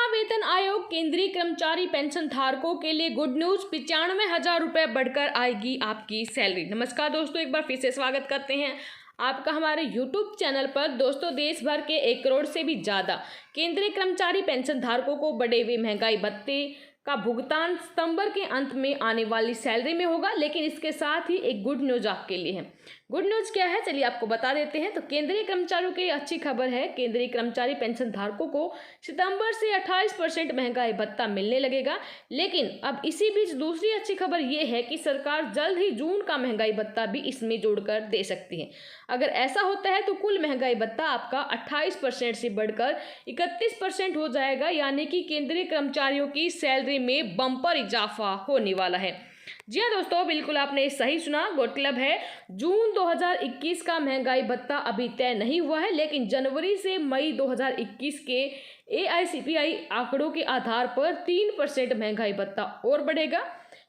वेतन आयोग केंद्रीय कर्मचारी पेंशन धारकों के लिए गुड न्यूज, 95,000 रुपये बढ़कर आएगी आपकी सैलरी। नमस्कार दोस्तों, एक बार फिर से स्वागत करते हैं आपका हमारे YouTube चैनल पर। दोस्तों, देश भर के 1 करोड़ से भी ज़्यादा केंद्रीय कर्मचारी पेंशन धारकों को बढ़े हुए महंगाई भत्ते का भुगतान सितंबर के अंत में आने वाली सैलरी में होगा। लेकिन इसके साथ ही एक गुड न्यूज आपके लिए है। गुड न्यूज क्या है, चलिए आपको बता देते हैं। तो केंद्रीय कर्मचारियों के लिए अच्छी खबर है। केंद्रीय कर्मचारी पेंशन धारकों को सितंबर से 28% महंगाई भत्ता मिलने लगेगा। लेकिन अब इसी बीच दूसरी अच्छी खबर ये है कि सरकार जल्द ही जून का महंगाई भत्ता भी इसमें जोड़कर दे सकती है। अगर ऐसा होता है तो कुल महंगाई भत्ता आपका 28% से बढ़कर 31% हो जाएगा, यानी कि केंद्रीय कर्मचारियों की सैलरी में बम्पर इजाफा होने वाला है। जी हाँ दोस्तों, बिल्कुल आपने सही सुना। मतलब है जून 2021 का महंगाई भत्ता अभी तय नहीं हुआ है, लेकिन जनवरी से मई 2021 के AICPI आंकड़ों के आधार पर 3% महंगाई भत्ता और बढ़ेगा।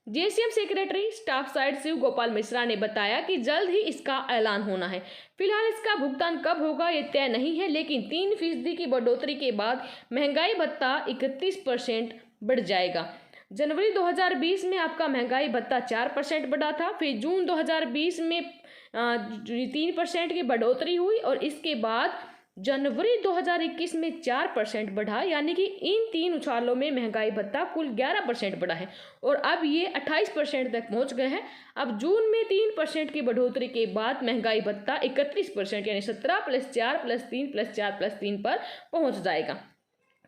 JCM secretary staff side Shiv Gopal Mishra ने बताया कि जल्द ही इसका ऐलान होना है। फिलहाल इसका भुगतान कब होगा ये तय नहीं है, लेकिन 3% की बढ़ोतरी के बाद महंगाई भत्ता 31% बढ़ जाएगा। जनवरी 2020 में आपका महंगाई भत्ता 4% बढ़ा था, फिर जून 2020 में 3% की बढ़ोतरी हुई और इसके बाद जनवरी 2021 में 4% बढ़ा, यानी कि इन 3 उछालों में महंगाई भत्ता कुल 11% बढ़ा है और अब ये 28% तक पहुंच गए हैं। अब जून में 3% की बढ़ोतरी के बाद महंगाई भत्ता 31% यानी 17 + 4 + 3 + 4 + 3 पर पहुंच जाएगा।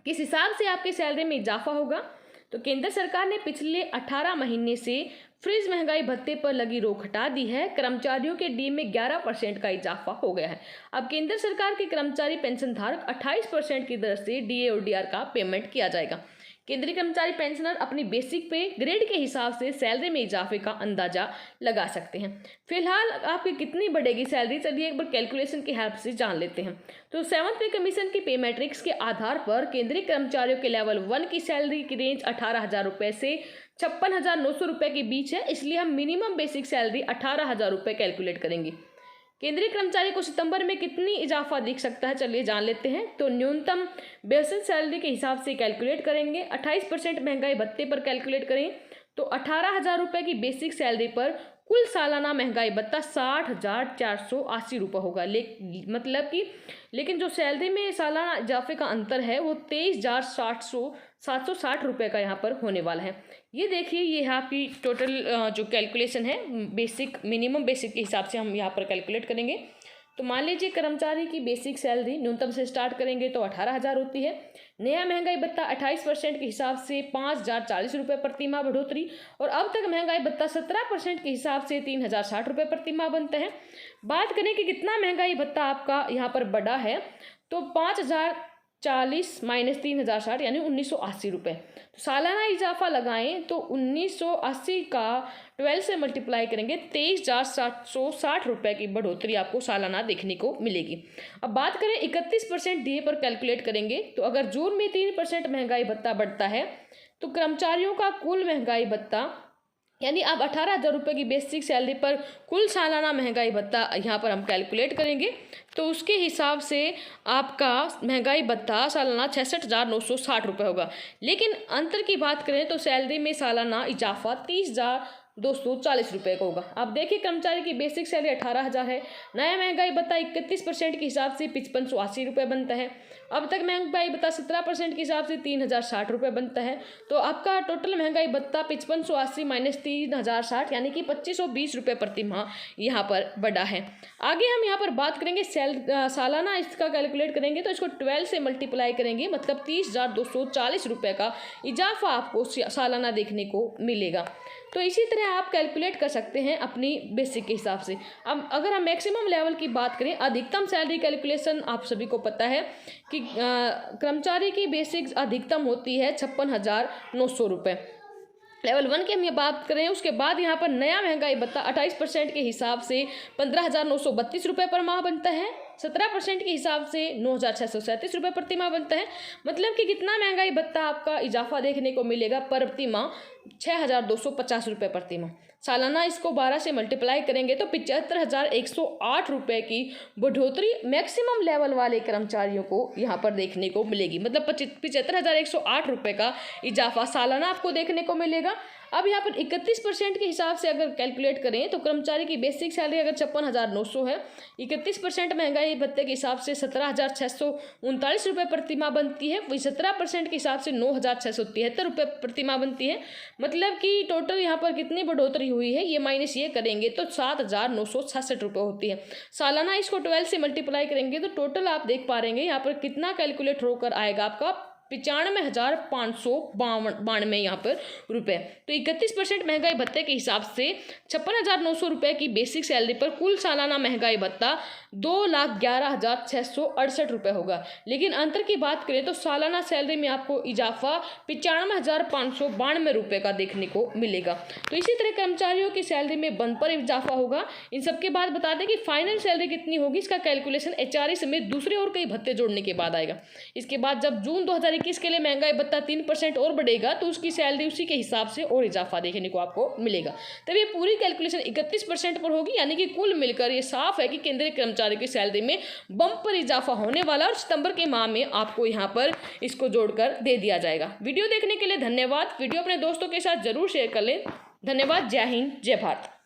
किस हिसाब से आपकी सैलरी में इजाफा होगा? तो केंद्र सरकार ने पिछले 18 महीने से फ्रीज महंगाई भत्ते पर लगी रोक हटा दी है। कर्मचारियों के डी में 11% का इजाफा हो गया है। अब केंद्र सरकार के कर्मचारी पेंशन धारक 28% की दर से DA और DR का पेमेंट किया जाएगा। केंद्रीय कर्मचारी पेंशनर अपनी बेसिक पे ग्रेड के हिसाब से सैलरी में इजाफे का अंदाजा लगा सकते हैं। फिलहाल आपकी कितनी बढ़ेगी सैलरी, चलिए एक बार कैलकुलेशन की हेल्प से जान लेते हैं। तो 7th पे कमीशन की पे मैट्रिक्स के आधार पर केंद्रीय कर्मचारियों के लेवल 1 की सैलरी की रेंज 18,000 रुपये से 56,900 रुपये के बीच है, इसलिए हम मिनिमम बेसिक सैलरी 18,000 रुपये कैलकुलेट करेंगे। केंद्रीय कर्मचारी को सितंबर में कितनी इजाफा दिख सकता है, चलिए जान लेते हैं। तो न्यूनतम बेसिक सैलरी के हिसाब से कैलकुलेट करेंगे। 28% महंगाई भत्ते पर कैलकुलेट करें तो 18,000 रुपये की बेसिक सैलरी पर कुल सालाना महंगाई भत्ता 60,480 रुपये होगा। लेकिन जो सैलरी में सालाना इजाफे का अंतर है वो 23,760 रुपये का यहाँ पर होने वाला है। ये देखिए, ये है आपकी टोटल जो कैलकुलेशन है मिनिमम बेसिक के हिसाब से हम यहाँ पर कैलकुलेट करेंगे। तो मान लीजिए कर्मचारी की बेसिक सैलरी न्यूनतम से स्टार्ट करेंगे तो 18,000 होती है। नया महंगाई भत्ता 28% के हिसाब से 5,040 रुपये प्रति माह बढ़ोतरी, और अब तक महंगाई भत्ता 17% के हिसाब से 3,060 रुपये प्रति माह बनता है। बात करें कि कितना महंगाई भत्ता आपका यहाँ पर बढ़ा है, तो 5,040 - 3,060 यानी 1,980 रुपये। तो सालाना इजाफा लगाएं तो 1,980 का 12 से मल्टीप्लाई करेंगे 23,760 रुपये की बढ़ोतरी आपको सालाना देखने को मिलेगी। अब बात करें 31% DA पर कैलकुलेट करेंगे तो अगर जून में 3% महंगाई भत्ता बढ़ता है तो कर्मचारियों का कुल महंगाई भत्ता, यानी अब 18,000 रुपये की बेसिक सैलरी पर कुल सालाना महंगाई भत्ता यहाँ पर हम कैलकुलेट करेंगे तो उसके हिसाब से आपका महंगाई भत्ता सालाना 66,960 रुपये होगा। लेकिन अंतर की बात करें तो सैलरी में सालाना इजाफा 30,240 रुपये का होगा। अब देखिए, कर्मचारी की बेसिक सैलरी 18,000 है, नया महंगाई भत्ता 31% के हिसाब से 5580 रुपये बनता है। अब तक महंगाई भत्ता 17% के हिसाब से 3,060 रुपये बनता है। तो आपका टोटल महंगाई भत्ता 5580 - 3,060 यानी कि 2,520 रुपये प्रति माह यहाँ पर बढ़ा है। आगे हम यहाँ पर बात करेंगे सालाना इसका कैलकुलेट करेंगे तो इसको 12 से मल्टीप्लाई करेंगे, मतलब 30,240 रुपये का इजाफा आपको सालाना देखने को मिलेगा। तो इसी तरह आप कैलकुलेट कर सकते हैं अपनी बेसिक के हिसाब से। अब अगर हम मैक्सिमम लेवल की बात करें, अधिकतम सैलरी कैलकुलेशन आप सभी को पता है कि कर्मचारी की बेसिक अधिकतम होती है 56,900 रुपये। लेवल 1 की हम ये बात करें, उसके बाद यहाँ पर नया महंगाई भत्ता 28% के हिसाब से 15,932 रुपये पर माह बनता है। 17% के हिसाब से 9,637 रुपये प्रति माह बनता है। मतलब कि कितना महंगाई भत्ता आपका इजाफा देखने को मिलेगा प्रति माह? 6,250 रुपये प्रति माह। सालाना इसको 12 से मल्टीप्लाई करेंगे तो 75,108 रुपये की बढ़ोतरी मैक्सिमम लेवल वाले कर्मचारियों को यहाँ पर देखने को मिलेगी। मतलब 75,108 रुपये का इजाफा सालाना आपको देखने को मिलेगा। अब यहाँ पर 31% के हिसाब से अगर कैलकुलेट करें तो कर्मचारी की बेसिक सैलरी अगर 56,900 है, 31% महंगाई भत्ते के हिसाब से 17,639 रुपये प्रति माह बनती है। वही 17% के हिसाब से 9,673 रुपये प्रति माह बनती है। मतलब कि टोटल यहाँ पर कितनी बढ़ोतरी हुई है, ये माइनस ये करेंगे तो 7,966 रुपये होती है। सालाना इसको 12 से मल्टीप्लाई करेंगे तो टोटल आप देख पा रहे हैं यहाँ पर कितना कैलकुलेट होकर आएगा आपका 95,592 यहाँ पर रुपये। तो 31% महंगाई भत्ते के हिसाब से 56,900 रुपये की बेसिक सैलरी पर कुल सालाना महंगाई भत्ता 2,11,668 रुपये होगा। लेकिन अंतर की बात करें तो सालाना सैलरी में आपको इजाफा 95,592 रुपये का देखने को मिलेगा। तो इसी तरह कर्मचारियों की सैलरी में बंपर इजाफा होगा। इन सबके बाद बता दें कि फाइनल सैलरी कितनी होगी, इसका कैलकुलेशन HRA समेत दूसरे और कई भत्ते जोड़ने के बाद आएगा। इसके बाद जब जून 2021 के लिए महंगाई भत्ता 3% और बढ़ेगा तो उसकी सैलरी उसी के हिसाब से और इजाफा देखने को आपको मिलेगा। तब ये पूरी कैलकुलेशन 31% पर होगी, यानी कि कुल मिलकर ये साफ है कि केंद्रीय कर्मचारी की सैलरी में बम्पर इजाफा होने वाला और सितंबर के माह में आपको यहाँ पर इसको जोड़कर दे दिया जाएगा। वीडियो देखने के लिए धन्यवाद। वीडियो अपने दोस्तों के साथ जरूर शेयर कर लें। धन्यवाद। जय हिंद, जय भारत।